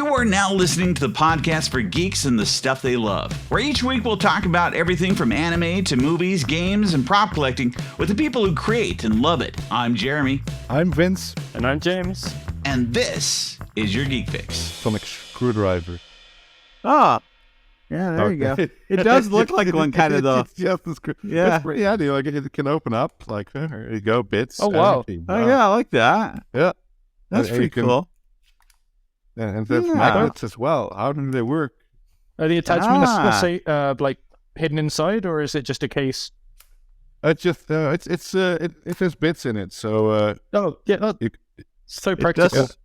You are now listening to the podcast for geeks and the stuff they love, where each week we'll talk about everything from anime to movies, games, and prop collecting with the people who create and love it. I'm Jeremy. I'm Vince. And I'm James. And this is your Geek Fix. Sonic screwdriver. Ah, yeah, there you go. It does look like one, kind of, though. It's just a Yeah. It's pretty handy. Like, it can open up. Like, there you go, bits. Oh, wow. anything. Oh, yeah, I like that. Yeah. That's And pretty you can- cool. And there's Yeah. magnets as well. How do they work? Are the attachments, Ah. let's say, like hidden inside, or is it just a case? It's just, it has bits in it. So, Oh, yeah, that's You- so It practical. does,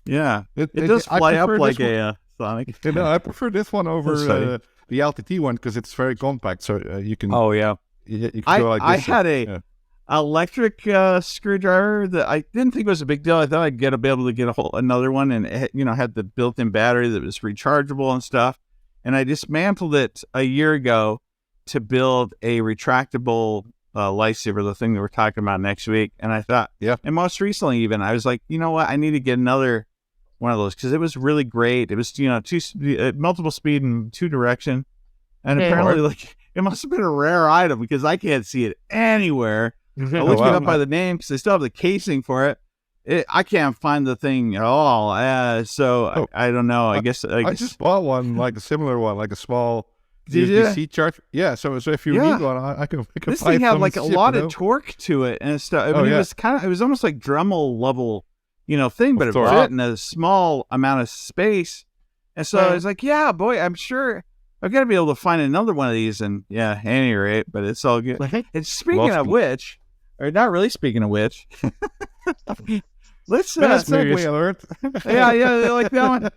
yeah, it it does I fly up prefer like this one. a Sonic. You know, I prefer this one over That's funny. the LTT one because it's very compact. So you can, Oh, yeah. you can I go like I this. had a yeah. electric screwdriver that I didn't think was a big deal. I thought I'd be able to get another one, and it, had the built-in battery that was rechargeable and stuff. And I dismantled it a year ago to build a retractable lightsaber, the thing that we're talking about next week. And I thought, Yeah. And most recently, even I was like, you know what? I need to get another one of those because it was really great. It was multiple speed in two direction, and Yeah. apparently, like, it must have been a rare item because I can't see it anywhere. I looked wow. it up by the name because they still have the casing for it. I can't find the thing at all. So I don't know. I guess I just bought one, like a similar one, like a small Did USB-C charge. Yeah, so if you Yeah. need one, I can this buy thing had some like a and ship, lot you of know? torque to it and stuff. I Oh, mean, yeah. it was almost like Dremel level, thing, but it torque. fit in a small amount of space. And so I Yeah. was like, yeah, boy, I'm sure I've got to be able to find another one of these. And yeah, at any rate, but it's all good. And speaking Well, of which, or not really speaking of which, let's Segue alert. yeah, like that one.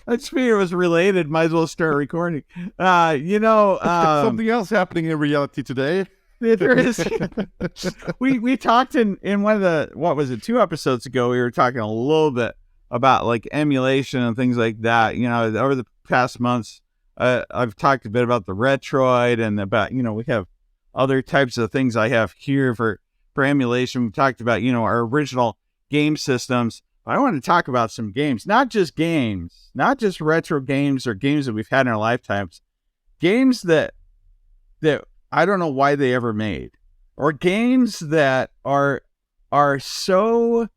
That speaker was related. Might as well start recording. Something else happening in reality today. There is. we talked in one of the 2 episodes ago. We were talking a little bit about like emulation and things like that. Over the past months, I've talked a bit about the Retroid and about we have other types of things I have here for emulation. We talked about our original game systems. I want to talk about some games, not just retro games or games that we've had in our lifetimes, games that I don't know why they ever made, or games that are so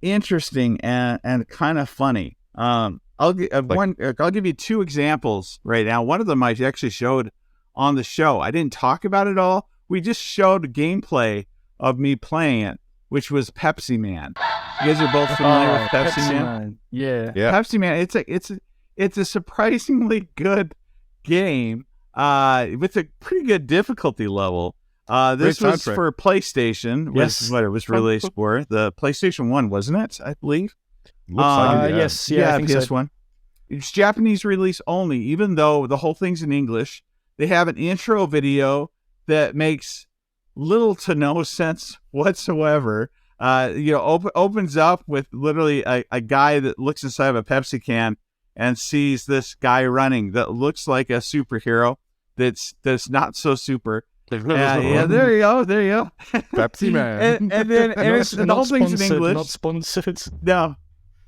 interesting and kind of funny. I'll give you 2 examples right now. One of them I actually showed on the show. I didn't talk about it all. We just showed gameplay of me playing it, which was Pepsi Man. You guys are both familiar with Pepsi Man? Yeah. Yeah. Pepsi Man. It's a surprisingly good game with a pretty good difficulty level. This Great was soundtrack. for PlayStation. Yes. Was what it was released for. The PlayStation 1, wasn't it? I believe. Looks like it, yeah. Yes, I think so. PS1. It's Japanese release only, even though the whole thing's in English. They have an intro video that makes little to no sense whatsoever. Opens up with literally a guy that looks inside of a Pepsi can and sees this guy running that looks like a superhero that's not so super. Yeah, there you go. Pepsi Man. and then the whole thing's in English. Not sponsored. No.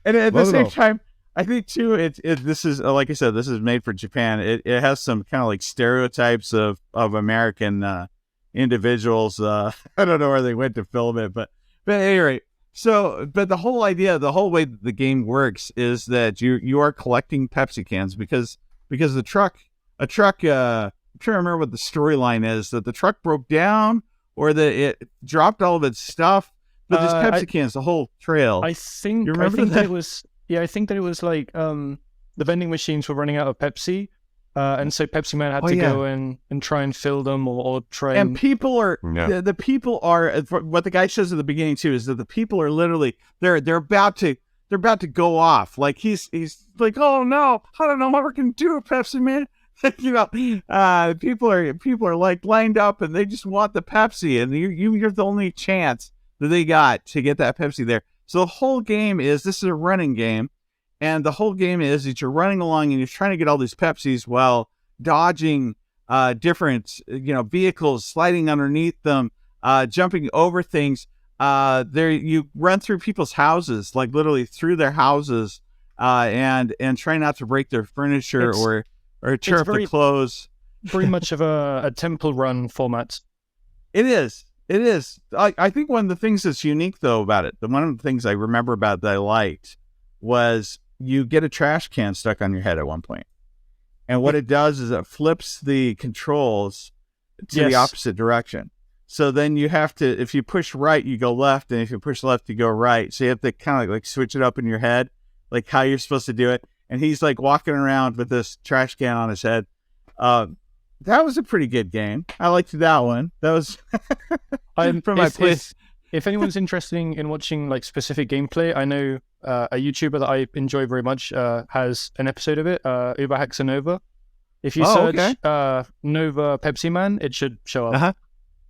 And at the Not at same all. time, I think too, this is, like I said, this is made for Japan. It has some kind of like stereotypes of American individuals. I don't know where they went to film it, but at any rate. So, but the whole idea, the whole way that the game works is that you are collecting Pepsi cans because a truck, I'm trying to remember what the storyline is, that the truck broke down or that it dropped all of its stuff. But there's Pepsi cans, the whole trail. I think You remember that that? it was. Yeah, I think that it was like the vending machines were running out of Pepsi, and so Pepsi Man had to go and try and fill them or try And people are Yeah. the people are what the guy says at the beginning too is that the people are literally they're about to go off. Like he's like, oh no, I don't know what we're gonna do with Pepsi Man. People are like lined up and they just want the Pepsi, and you're the only chance that they got to get that Pepsi there. So the whole game this is a running game, and the whole game is that you're running along and you're trying to get all these Pepsis while dodging different vehicles, sliding underneath them, jumping over things. You run through people's houses, like literally through their houses, and try not to break their furniture or tear up very- their clothes. Very much of a temple run format. It is. It is. I think one of the things that's unique, though, about it, one of the things I remember about that I liked was you get a trash can stuck on your head at one point. And what it does is it flips the controls to the opposite direction. So then you have to, if you push right, you go left. And if you push left, you go right. So you have to kind of like switch it up in your head, like how you're supposed to do it. And he's like walking around with this trash can on his head. That was a pretty good game. I liked that one. That was from my place. If anyone's interested in watching like specific gameplay, I know a YouTuber that I enjoy very much has an episode of it, Uber Hacks Nova. If you search Nova Pepsi Man, it should show up. Uh-huh.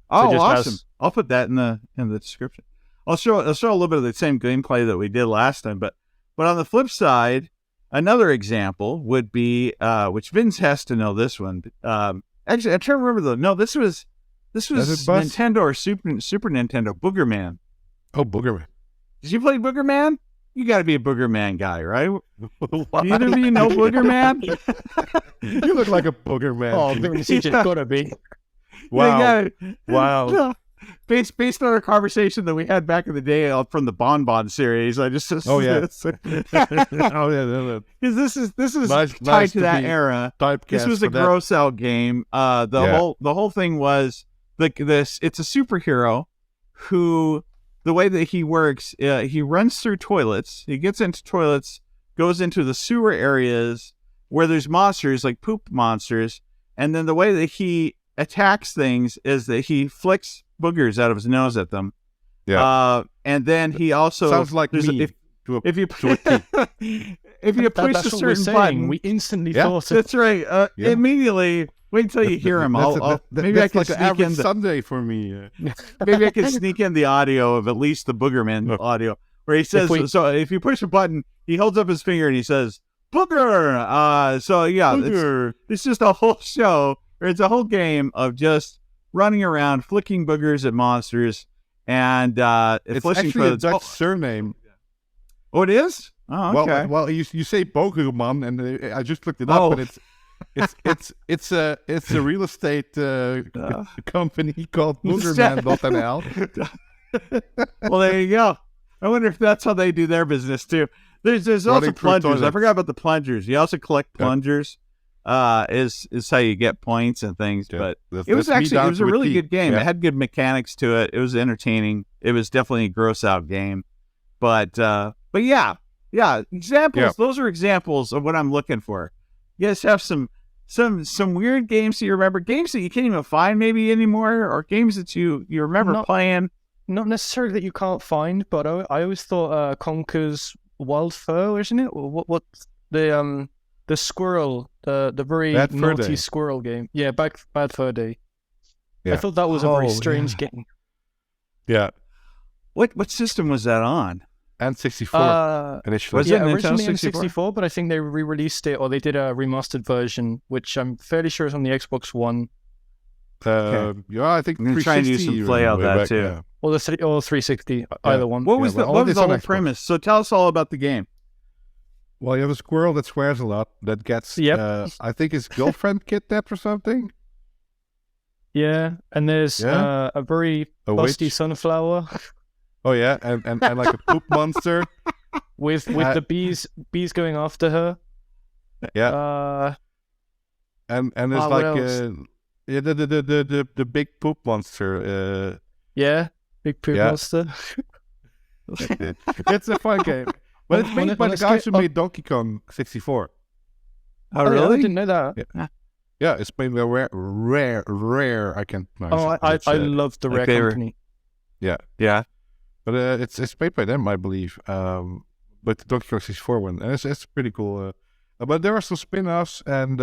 Oh, awesome! I'll put that in the description. I'll show a little bit of the same gameplay that we did last time, but on the flip side, another example would be which Vince has to know this one. Actually, I'm trying to remember though. No, this was Nintendo or Super Nintendo. Booger Man. Oh, Booger Man. Did you play Booger Man? You got to be a Booger Man guy, right? Either of you know Booger Man? You look like a Booger Man. Oh, it's gotta be. Wow. Wow. Based on our conversation that we had back in the day from the Bon Bon series, I just oh yeah, because this is nice tied to that era. This was a gross out game. The whole thing was it's a superhero who the way that he works, he runs through toilets. He gets into toilets, goes into the sewer areas where there's monsters like poop monsters, and then the way that he attacks things is that he flicks boogers out of his nose at them. Yeah. And then he also sounds like me. If you push a certain button, we instantly thought. That's right. Immediately. Wait until you hear him. Maybe I can like an average Sunday for me. Maybe I can sneak in the audio of at least the Boogerman audio, where he says, "So if you push a button, he holds up his finger and he says, Booger." So yeah, Booger. It's just a whole show. Or it's a whole game of just running around, flicking boogers at monsters, and it's actually a Dutch surname. Oh, it is? Oh, okay. Well, you say Bogerman, and I just looked it up, and it's a real estate company called Boogerman.nl. Well, there you go. I wonder if that's how they do their business too. There's also plungers. I forgot about the plungers. You also collect plungers. Is how you get points and things, but it was a really good game. It had good mechanics to it. It was entertaining. It was definitely a gross out game, but yeah, examples. Yeah. Those are examples of what I'm looking for. You guys have some weird games that you remember, games that you can't even find maybe anymore, or games that you remember playing. Not necessarily that you can't find, but I always thought Conker's Wild Fur, isn't it? What the squirrel, the very naughty squirrel game. Yeah, Bad Fur Day. Yeah. I thought that was a very strange game. Yeah. What system was that on? N64. Initially. Was it originally N64? But I think they re-released it, or they did a remastered version, which I'm fairly sure is on the Xbox One. Yeah, I think I'm going to try and do some play out that too. Yeah. Or the 360, either one. What was the whole premise? So tell us all about the game. Well, you have a squirrel that swears a lot that gets, I think his girlfriend kidnapped or something. Yeah, and there's a very busty sunflower. Oh yeah, and like a poop monster with the bees going after her. Yeah. And there's the big poop monster. Big poop monster. It's a fun game. But it's made by the guys who made Donkey Kong 64. Oh, really? I didn't know that. Yeah, it's made by Rare. I can't pronounce it. I love the Rare company. Yeah. But it's made by them, I believe. But the Donkey Kong 64 one, and it's pretty cool. But there are some spin-offs, and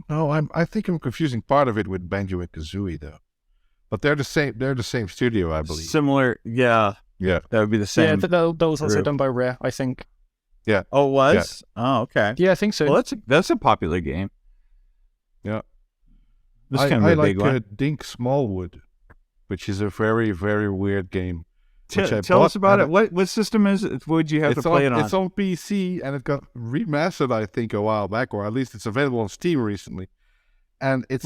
I think I'm confusing part of it with Banjo and Kazooie though. But they're the same. They're the same studio, I believe. Similar, yeah. Yeah, that would be the same. Yeah, that was also done by Rare, I think. Yeah. Oh, it was? Yeah. Oh, okay. Yeah, I think so. Well, that's a popular game. Yeah. This kind of a big one. Dink Smallwood, which is a very, very weird game. Tell us about it. What system is it? Would you have to play it on? It's on PC, and it got remastered, I think, a while back, or at least it's available on Steam recently. And it's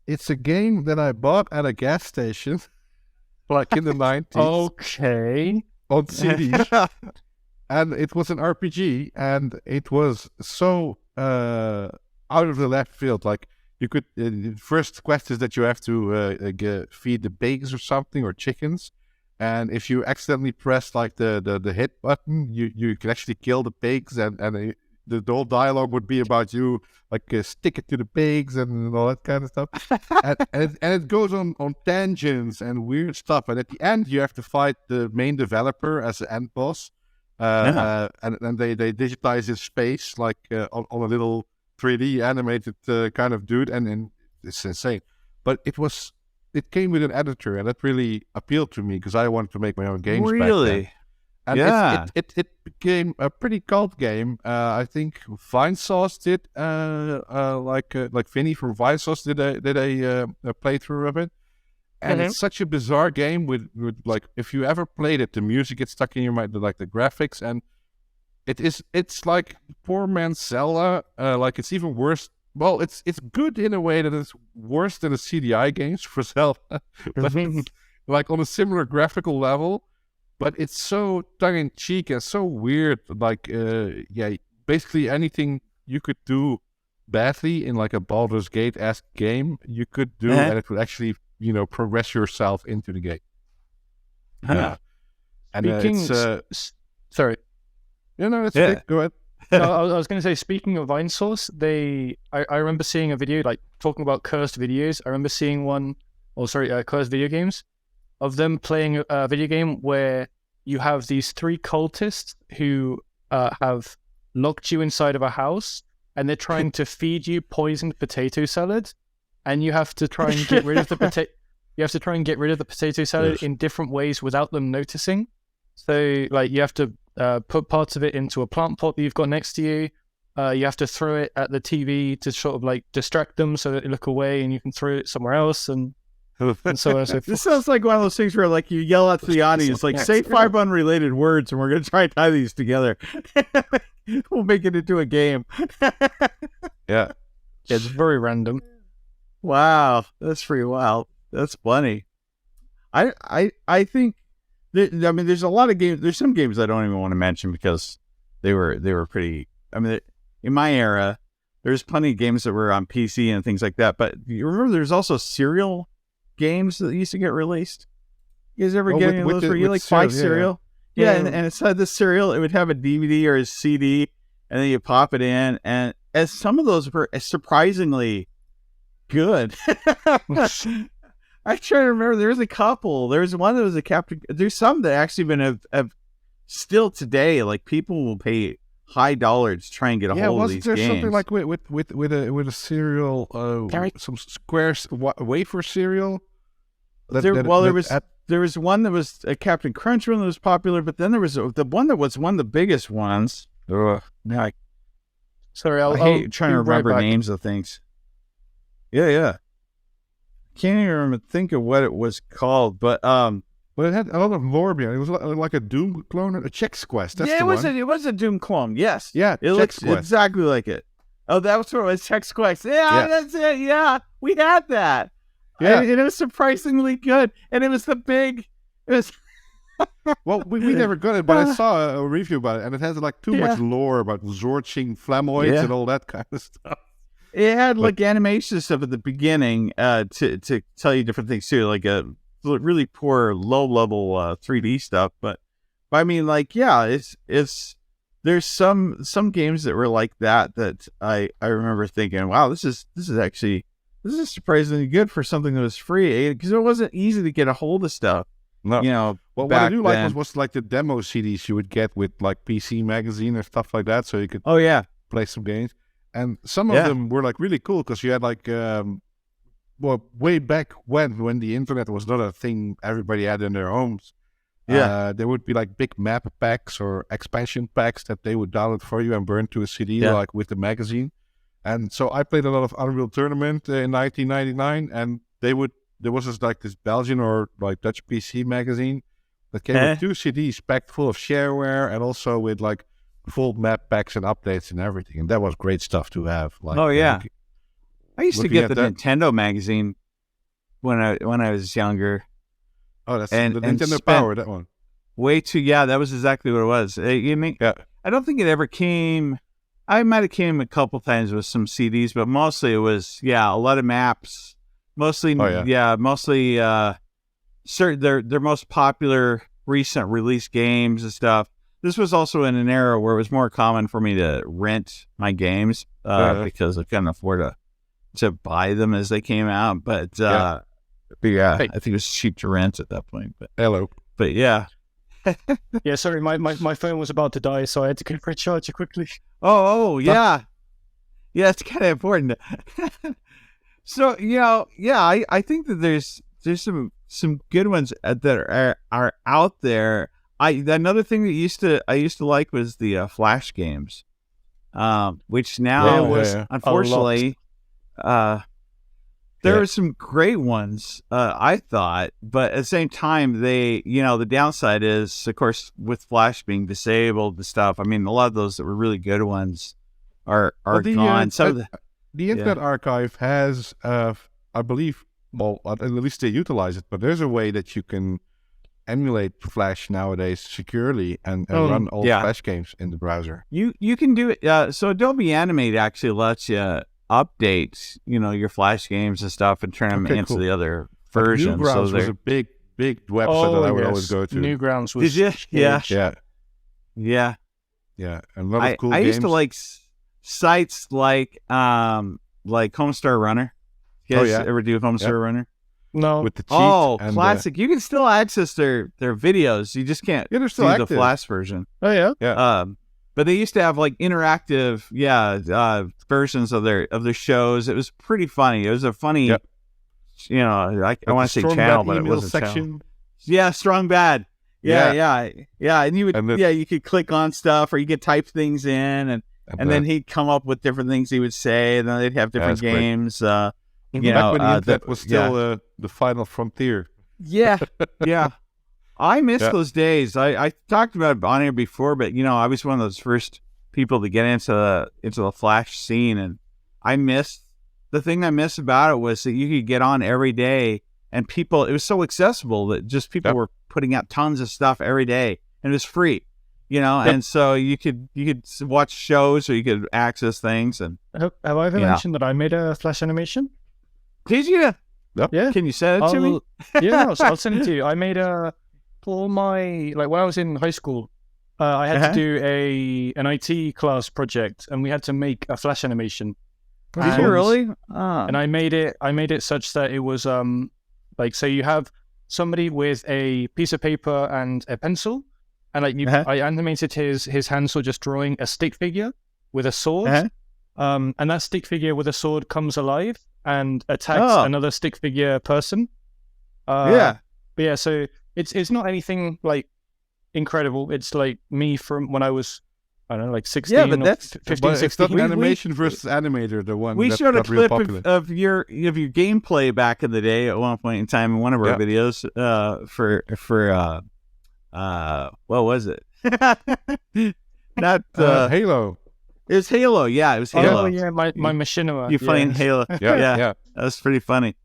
it's a game that I bought at a gas station, like in the 90s. Okay. On CD. And it was an RPG, and it was so out of the left field. Like, you could, the first quest is that you have to feed the pigs or something, or chickens. And if you accidentally press like the hit button, you can actually kill the pigs, and the whole dialogue would be about you like stick it to the pigs and all that kind of stuff. and it goes on tangents and weird stuff. And at the end, you have to fight the main developer as the end boss. And they digitize his face like on a little 3D animated kind of dude, and it's insane. But it came with an editor, and that really appealed to me because I wanted to make my own games. Really? And it became a pretty cult game. I think Vinesauce did like Vinny from Vinesauce did a playthrough of it. And it's such a bizarre game with like, if you ever played it, the music gets stuck in your mind, like the graphics, and it's like poor man's Zelda. Like, it's even worse. Well, it's good in a way that it's worse than the CDI games for Zelda, but like on a similar graphical level. But it's so tongue-in-cheek and so weird. Like, basically anything you could do badly in like a Baldur's Gate-esque game, you could do, and it would actually, progress yourself into the game. Yeah. And sorry. No, it's good. Go ahead. No, I was going to say, speaking of Vinesauce, I remember seeing a video, like, talking about cursed videos. I remember seeing cursed video games, of them playing a video game where you have these 3 cultists who have locked you inside of a house, and they're trying to feed you poisoned potato salad, and you have to try and get rid of the potato. You have to try and get rid of the potato salad in different ways without them noticing. So, like, you have to put parts of it into a plant pot that you've got next to you. You have to throw it at the TV to sort of like distract them so that they look away, and you can throw it somewhere else, and so on and so forth. This sounds like one of those things where, like, you yell out to the audience, like, say 5 unrelated words, and we're going to try and tie these together. We'll make it into a game. Yeah. It's very random. Wow, that's pretty wild. That's funny. I think there's a lot of games. There's some games I don't even want to mention because they were pretty. I mean, in my era, there's plenty of games that were on PC and things like that. But you remember, there's also cereal games that used to get released. You guys ever get any of those where you like buy cereal? Yeah, and inside the cereal, it would have a DVD or a CD, and then you pop it in, and as some of those were surprisingly good. I try to remember. There was a couple. There was one that was a Captain. There's some that actually have still today. Like, people will pay high dollars to try and get a hold of these games. Yeah, wasn't there something like with a cereal, some squares wafer cereal? There was one that was a Captain Crunch one that was popular, but then there was the one that was one of the biggest ones. Now I hate trying to remember names of things. Yeah. Can't even think of what it was called, but it had a lot of lore behind it. It was like a Doom clone, a Chex Quest. That's it was a Doom clone. Yes. Yeah. It looks exactly like it. Oh, that was what it was. Chex Quest. Yeah, that's it. Yeah, we had that. Yeah, and it was surprisingly good. And it was It was. Well, we never got it, but I saw a review about it, and it has like too much lore about zorching flamoids and all that kind of stuff. It had like animation stuff at the beginning to tell you different things too, like a really poor low level 3D stuff. But I mean, like, it's there's some games that were like that I remember thinking, wow, this is surprisingly good for something that was free, because it wasn't easy to get a hold of stuff. No. What I do like was like the demo CDs you would get with like PC Magazine or stuff like that, so you could play some games. And some of them were like really cool because you had like, way back when the internet was not a thing everybody had in their homes. There would be like big map packs or expansion packs that they would download for you and burn to a CD like with the magazine. And so I played a lot of Unreal Tournament in 1999, and there was this Belgian or like Dutch PC magazine that came with 2 CDs packed full of shareware and also with like full map packs and updates and everything. And that was great stuff to have. Like, oh yeah, I used to get the Nintendo magazine when I was younger. Oh, that's the Nintendo Power, that one. That was exactly what it was. You mean? Yeah. I don't think it ever came. I might have came a couple times with some CDs, but mostly it was a lot of maps. Mostly, mostly certain their most popular recent release games and stuff. This was also in an era where it was more common for me to rent my games because I couldn't afford to buy them as they came out. But I think it was cheap to rent at that point. But yeah. Yeah, sorry, my phone was about to die, so I had to go for a charger quickly. Oh yeah. Yeah, it's kind of important. So, I think that there's some good ones that are out there. Another thing that I used to like was the Flash games, which now unfortunately, there were some great ones, I thought, but at the same time, the downside is, of course, with Flash being disabled and stuff. I mean, a lot of those that were really good ones are gone. The Internet Archive has, I believe, well, at least they utilize it, but there's a way that you can emulate Flash nowadays securely and run old Flash games in the browser. You can do it. So Adobe Animate actually lets you update, your Flash games and stuff and turn them into the other versions. Newgrounds was a big website that I would always go to. Newgrounds was. Did you? Yeah. Yeah. And a lot of cool games. I used to like sites like Homestar Runner. You guys ever do Homestar Runner? No. With the cheat. Oh, classic. You can still access their videos. You just can't they're still do the Flash version. Oh, yeah? Yeah. But they used to have like interactive, versions of their shows. It was pretty funny. It was a funny, I want to say channel, but it wasn't channel. Yeah, Strong Bad. Yeah. And you would, you could click on stuff or you could type things in, and then he'd come up with different things he would say, and then they'd have different games. Back when the internet was still the final frontier. Yeah. I miss those days. I talked about it on here before, but I was one of those first people to get into the Flash scene, and the thing I miss about it was that you could get on every day, and it was so accessible that just people were putting out tons of stuff every day, and it was free, and so you could watch shows or you could access things. And have I ever mentioned that I made a Flash animation? Did you? Yep. Yeah. Can you send it to me? Yeah, I'll send it to you. I made for my, when I was in high school, I had to do an IT class project, and we had to make a Flash animation. Did you really? And I made it such that it was so you have somebody with a piece of paper and a pencil, and I animated his hand, so just drawing a stick figure with a sword, and that stick figure with a sword comes alive and attacks another stick figure person. But yeah, so it's not anything like incredible. It's like me from when I was, I don't know, like 16. Yeah, but that's 15, 16. Animation versus animator, the one we that showed a got real clip popular. of your gameplay back in the day at one point in time in one of our videos for what was it? Not Halo. It was Halo. Yeah, it was Halo. Oh yeah, my machinima. You playing Halo? Yeah, that was pretty funny.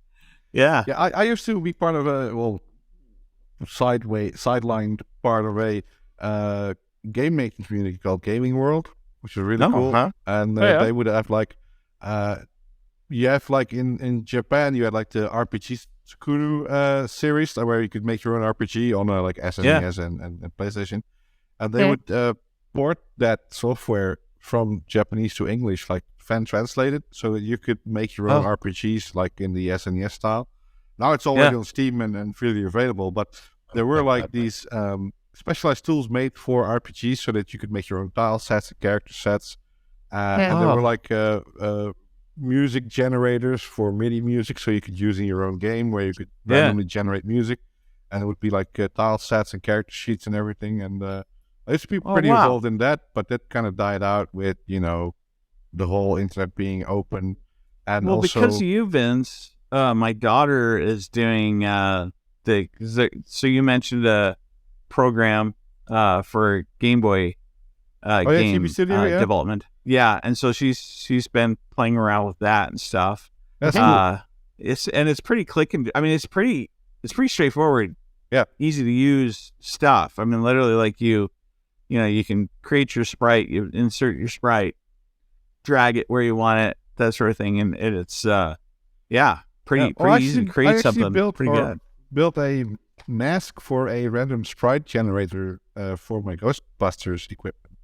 Yeah. I used to be part of a sidelined part of a game making community called Gaming World, which is really cool. And they would have in Japan you had like the RPG Sakura series where you could make your own RPG on like SNES and PlayStation, and they would port that software from Japanese to English, like fan translated, so that you could make your own RPGs like in the SNES style. Now it's already on Steam and freely available, but there were like these specialized tools made for RPGs so that you could make your own tile sets and character sets. And there were like music generators for MIDI music, so you could use in your own game where you could randomly generate music, and it would be like tile sets and character sheets and everything. And I used to be pretty involved in that, but that kind of died out with the whole internet being open. And also, because of you, Vince, my daughter is doing so you mentioned program for Game Boy game TV Studio, development. Yeah, and so she's been playing around with that and stuff. That's cool. It's pretty it's pretty straightforward. Yeah, easy to use stuff. I mean, literally, like you can create your sprite, you insert your sprite, drag it where you want it, that sort of thing, and it's pretty easy to create something pretty good. Built a mask for a random sprite generator for my Ghostbusters equipment.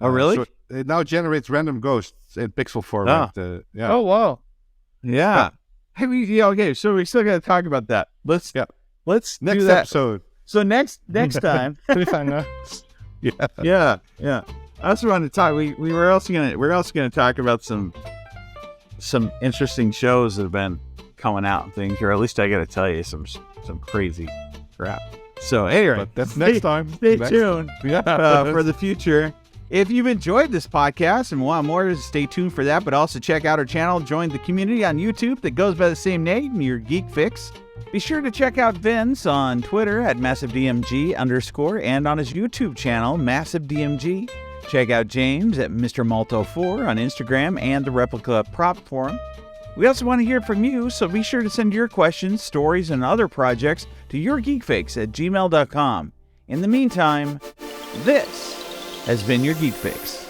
Oh, really? So it now generates random ghosts in pixel format. Oh, wow. Yeah. Hey, okay. So we still got to talk about that. Let's next do that. episode. So next time. Yeah. I also wanted to talk. We're also gonna talk about some interesting shows that have been coming out and things, or at least I got to tell you some crazy crap. So anyway, but that's next time. Stay tuned for the future. If you've enjoyed this podcast and want more, stay tuned for that. But also check out our channel, join the community on YouTube that goes by the same name, your Geek Fix. Be sure to check out Vince on Twitter at MassiveDMG_ and on his YouTube channel, MassiveDMG. Check out James at Mr. Malto4 on Instagram and the Replica Prop Forum. We also want to hear from you, so be sure to send your questions, stories, and other projects to yourgeekfix@gmail.com. In the meantime, this has been your Geek Fix.